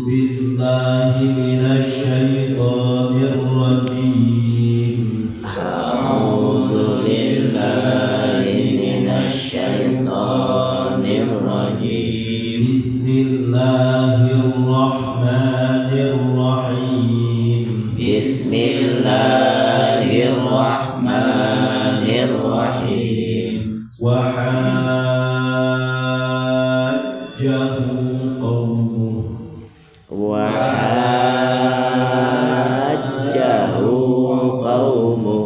بالله من الشيطان الرجيم أعوذ بالله من الشيطان الرجيم بسم الله الرحمن الرحيم بسم الله الرحمن الرحيم وحاجه قومه وحاجه قومه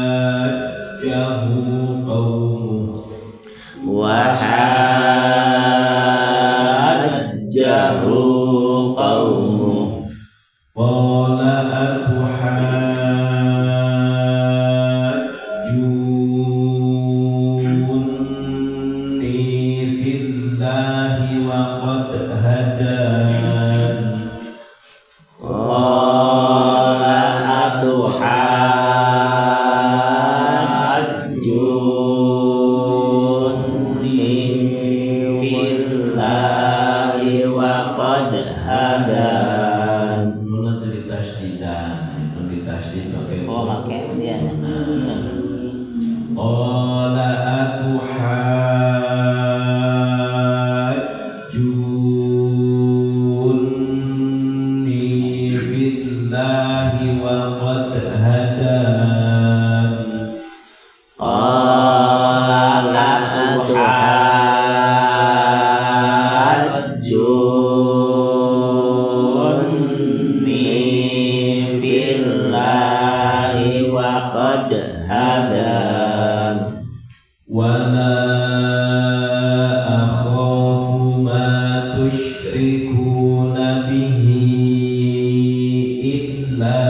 وحاجه قومه وحاجه قومه قال أتحاجوني في الله وقد هدان قال أتحاجوني في الله وقد هدان. Nuna dari tasdidan, itu di tasdid pakai Oh, pakai dia. Qala atuhajjunni fillahi wa qad hadan Qala atuhajjunni fillahi wa qad hadan. wa la akhafu ma tusyrikuna bihi illa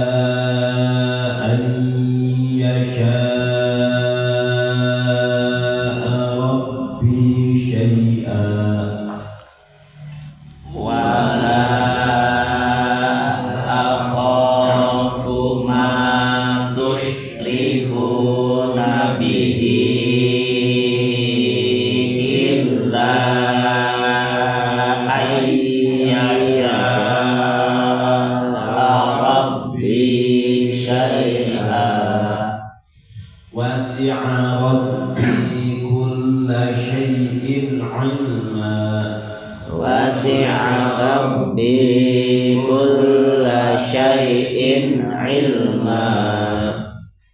an yasha'a rabbi syai'an Wala akhafu ma tusyrikuna bihi illa ayyasha'a rabbi syai'a. wasi'a rabbi kulla syai'in ilma Wasi'a rabbi kulla syai'in ilma.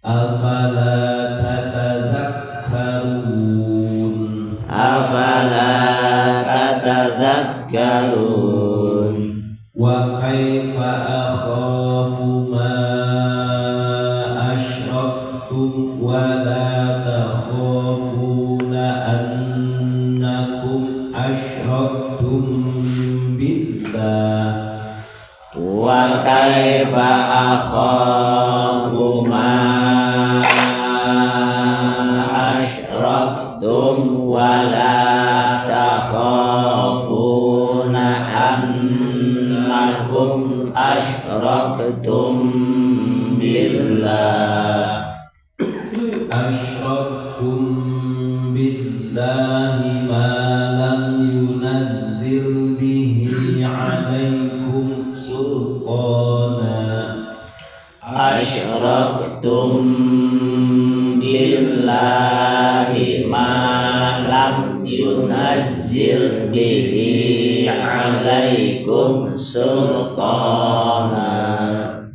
afala tatadzakkarun Afala tatadzakkarun. wa kaifa akhafu ma asyraktum wa la takhafuna annakum asyraktum billah Wa kaifa akhafu ma asyraktum wa la takhafuna annakum asyraktum billah. asyraktum billahi ma lam yunazzil bihi alaikum sultana Asyraktum billahi ma lam yunazzil bihi alaikum sultana.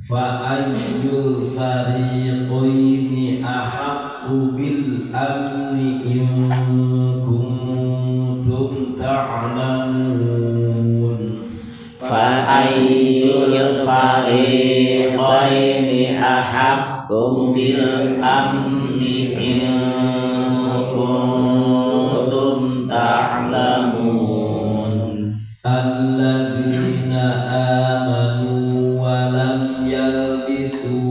fa ayyul fariqaini ahaqqu bil amni in kuntum ta'lamun Fa ayyul fariqaini ahaqqu bil amni in kuntum ta'lamun. alladzina amanu wa lam yalbisu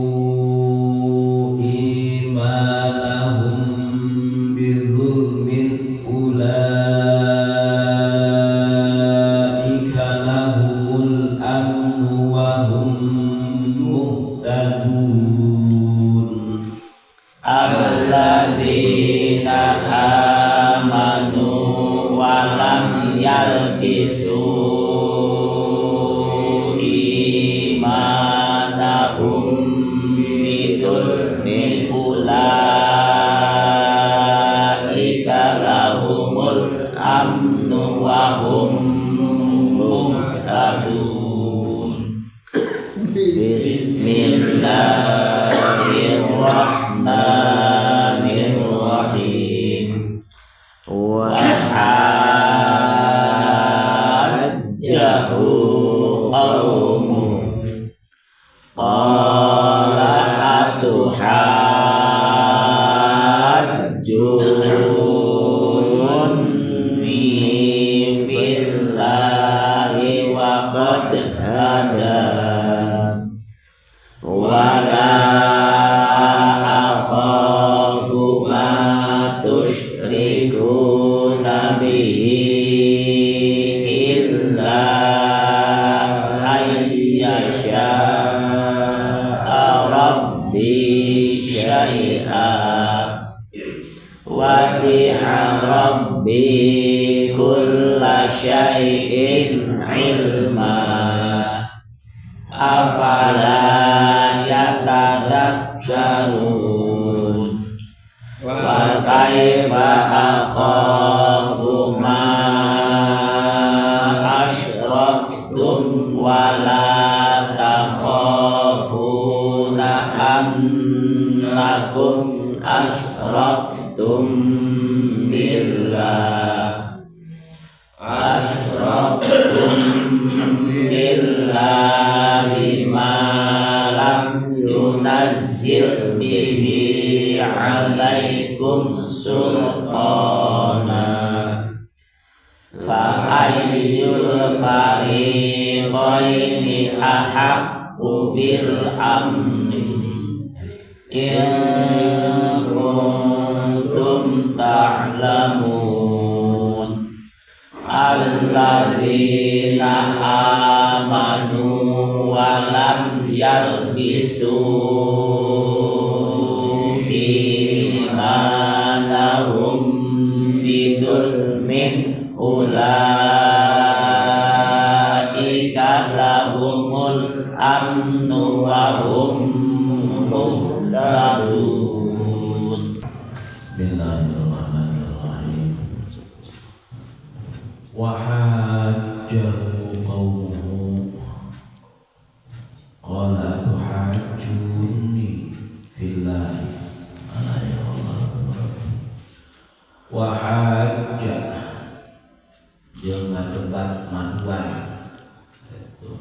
imanahum bizulmin ulaika lahumul amnu wa hum muhtadun Alladzina aymanahum bidulmi ulaika lahumul amnu wa hum muhtadun. Bismillahirrahmanirrahim. Wa hajjahu qawmuhu qala atuhajjunni fillahi wa qad hadani wala akhafu ma tusyrikuna bihi illa ayyasha'a rabbi syai'a wasi'a rabbi kulla syai'in ilma afala yatadakkarun wa kaifa akhafu ma asyraktum wa la takhafuna annakum asyraktum billah billahi ma lam yunazzil bihi alaikum sultana fa ayyul fariqaini ahaqqu bil amni in kuntum ta'lamun. Alladzina amanu wa lam yalbisu imanahum bidulmin ulaika lahumul amnu wa hum muhtadun. Bismillahirrahmanirrahim. Wa hajjahu qawmuhu qala tuhajjunni fillahi wa hajja jeung ngadebat maduan itu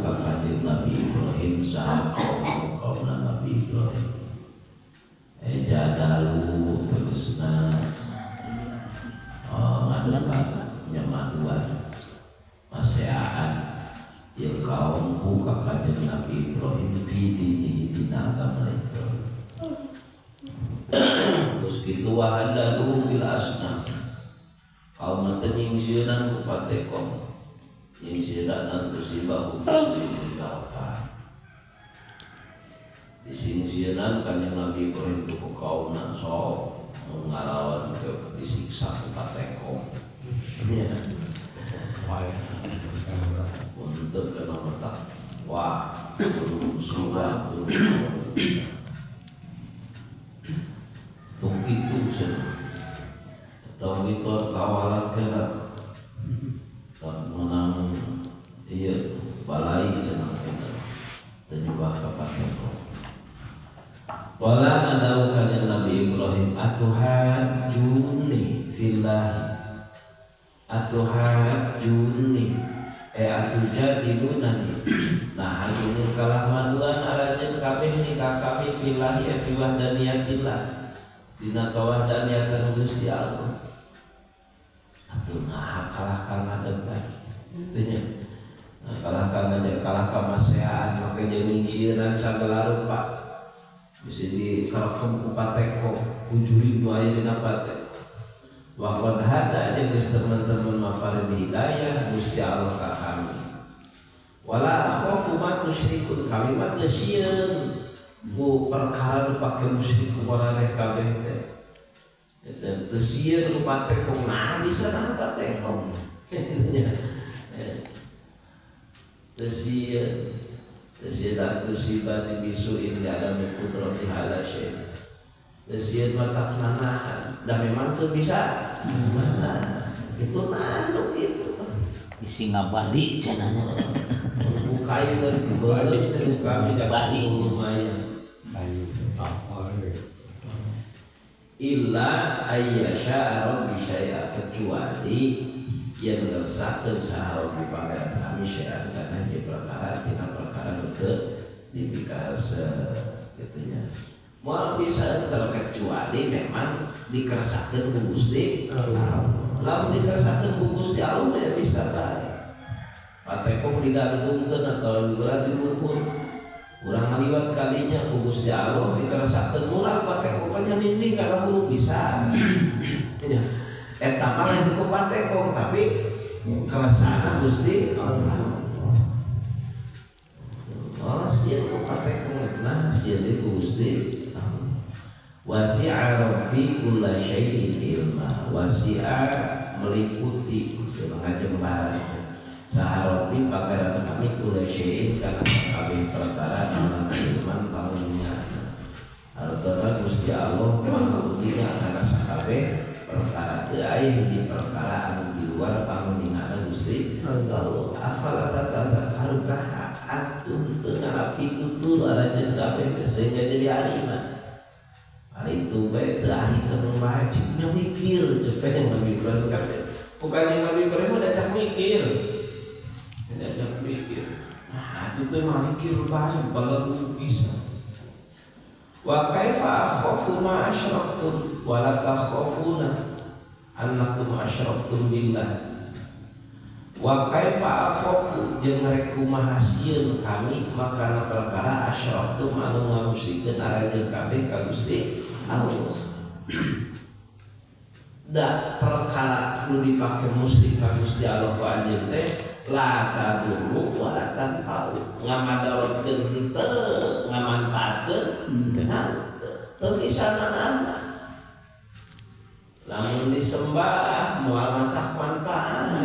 ka kanjeng Nabi Ibrahim saha kaum Nabi Ibrahim jadalu tegasna ngadebat nyamaduan maseaan yang kaum buka kanjeng Nabi Ibrahim fidini dina agama Ibrahim. Terus gitu wahadalu bil asnam kaum nanti nyingsieunan ku patekom nyingsieunan tusibahu muslimin tawakal disingsieunan kanjeng Nabi Ibrahim ku kaumna sok ngalawan ke disiksa ku patekom nya untuk kena metak wah sudah begitu saja atau itu kawalat kena tak menang iya balai senang kena terjebak kepada wala adau kanjeng Nabi Ibrahim atuhajjuni fillahi atuhajjuni atujadilunani nah ini kalah maduan aranya kabeh nikah kami fillahi fi wahdaniyatillah dina kawahdaniatan Gusti Allah atuh nah kalahkan ngadebat tanya kalahkan aja kalahkan masehan make jeung ningsieun sagala rupa bisa dikarekem ku pateko ujuri nu aya dina pate wa qad hada jeung geus teman-teman maparin hidayah Gusti Allah ka kami wala akhafu ma tusyrikun kalimat sieun ku perkara pake musyrik kumaraneh kabeh teh eta teu sieun ku pateko nah bisa nah pateko Tesian dan tusibah bisu ini ada mikudrati hala syekh. Tesian mata kenahan dan memang tuh bisa itu nanduk itu isi ngabali cenanya bukain dari balik dari kami Bali. lumayan illa ayyasha rabbi syai'a kecuali yang ngersahkeun saha rabbi pangeran kami syai'an kana ieu perkara tina perkara teu dipikaharse kitu nya. Moal bisa terkecuali memang dikersahkeun ku Gusti Allah. Lamun dikersahkeun ku Gusti Allah ya bisa bae. Pateko digantungkeun atau diberat diluhur. Urang ngaliwat kalinya ku Gusti Allah dikersahkeun murah pateko panyaninding kana hulu bisa. Ya. Eta mah lain ku pateko tapi keresahan Gusti Allah. Oh, sieun ku pateko nah sieun ku Gusti wasi'a rabbi kulla syai'in ilma wasi'a meliputi mengajembar saha rabbi pangeran kami kulla syai'in kana kabeh perkara namun ilman panguningan alqara Gusti Allah panguningan kana sakabeh perkara teu aya hiji perkara anu di luar panguningan Gusti Allah afala tatadzakkarun antum teu ngarapi tutur arajeun kabeh sehingga jadi aliman. Hari itu baik terakhir ketemu wajibnya mikir cepet yang Nabi Ibrahim kan bukan yang Nabi Ibrahim diajak mikir nah itu tuh mah mikir banget kalau bisa wa kaifa akhafu ma asyraktum wa la takhafuna annakum asyraktum billah wa kaifa akhafu jeung rek kumaha sieun kami makana perkara asyraktum anu ngamusrikeun arajeun kabeh ka Gusti Allah. Da perkara nu dipake musyrik ka Gusti Allah ku anjeun teh la tadurru wa la tanfa'u ngamadaratkeun teu ngamanfaatkeun teu pisanana. Lamun disembah moal matak manfaat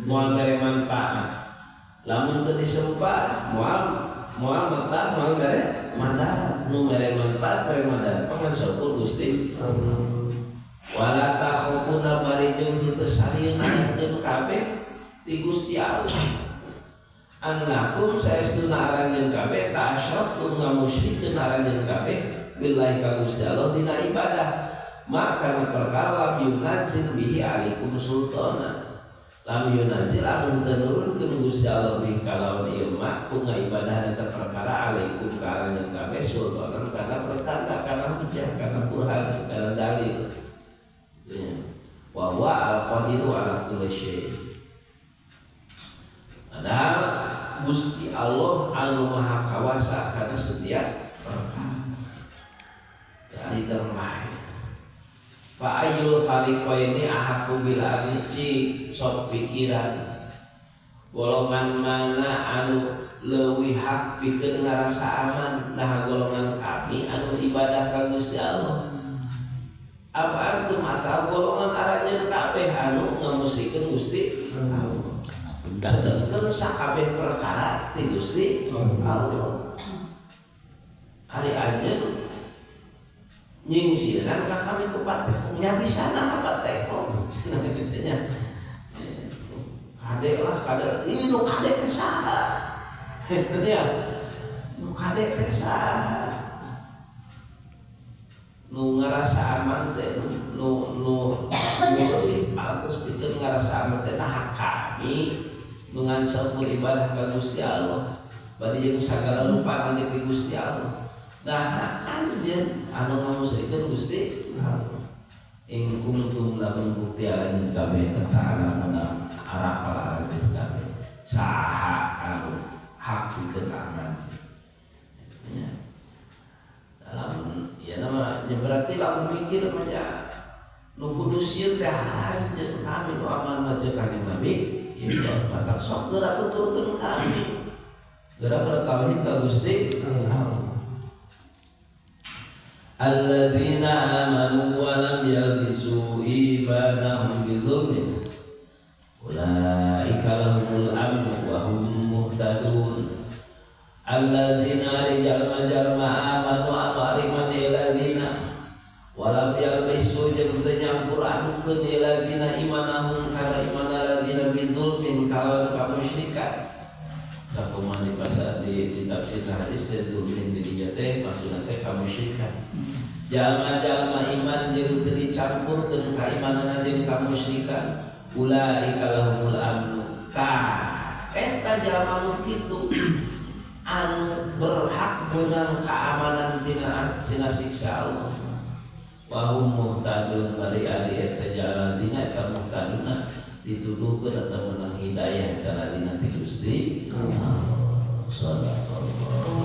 moal mere manfaat lamun teu disembah moal matak moal mere mandarat nu mere manfaat mere mandarat paman syukur Gusti wala takhafuna bari jeung teu sarieun jeung kabeh ti Gusti Allah annakum saestuna aranjeun kabeh ta'asyraktum ngamusyrikeun aranjeun kabeh billahi ka Gusti Allah dina ibadah maka perkara lam yunazil bihi alaikum sultana lam yunazil amun tenurunkeun Gusti Allah bihi kalawan ieu mah ku ngaibadah eta perkara alaikum karanjeun kabeh sultanan kana pertanda kana hujjah kana burhan kana dalil wa huwa al-qadiru ala kulli syai'. Padahal Gusti Allah anu maha kawasa kana setiap perkara. Dari termai. Fa ayyul fariqaini ahaqqu bil amci sok pikiran. Golongan mana anu leuwih hak pikeun ngarasa aman nah golongan kami anu ibadah ka Gusti Allah. Apa antum atau golongan arajeun kabeh anu ngamusyrikeun Gusti Allah. Sedangkan sakabeh perkara ti Gusti Allah. Hari anjeun nyingsiran ka kami ku pateko nya bisa nah pateko cenah kadek lah kadek nu kadek teh saha nya nu kadek teh saha nu ngarasa aman teh nu leuwih pantes pikeun ngarasa aman teh nah kami nu ngansaur ibadah ka Gusti Allah bari jeung sagala rupa nang di Gusti Allah. Nah anjeun anu ngamusyrikeun Gusti Allah. In kuntum lamun bukti arajeun kabeh ketaatan arapal arajeun kabeh. Saha anu hak pikeun aman. Ya. Dalam ya nama ya berarti lamun mikir mah nya nu kudu sieun teh anjeun kami nu aman mah jeung kanjeng Nabi. Ieu matak sok geura tuturkeun kami. Geura bertauhid ka Gusti Allah. Alladzina amanu wa lam yalbisu imanahum bizulmin ulaika lahumul amnu wa hum muhtadun alladzina jalma-jalma amanu anu ariman alladzina walam yalbisu jeung teu nyampur adukeun alladzina imanahum kana iman alladzina bidzulmin kalawan kamusyrikan. Sakumaha di pasal di tafsir hadis teh dzulmin di dieu teh maksudna teh kamusyrikan. Jalma-jalma iman jeung teu dicampurkeun ka imanana jeung kamusyrikan ulaika lahumul amnu. Tah eta jalma nu kitu anu berhak beunang keamanan tina siksa Allah. Wa hum muhtadun bari ari eta jalan dina eta muhtaduna dituduhkeun eta menang hidayah eta dina ti Gusti Allah. Sadaqallah.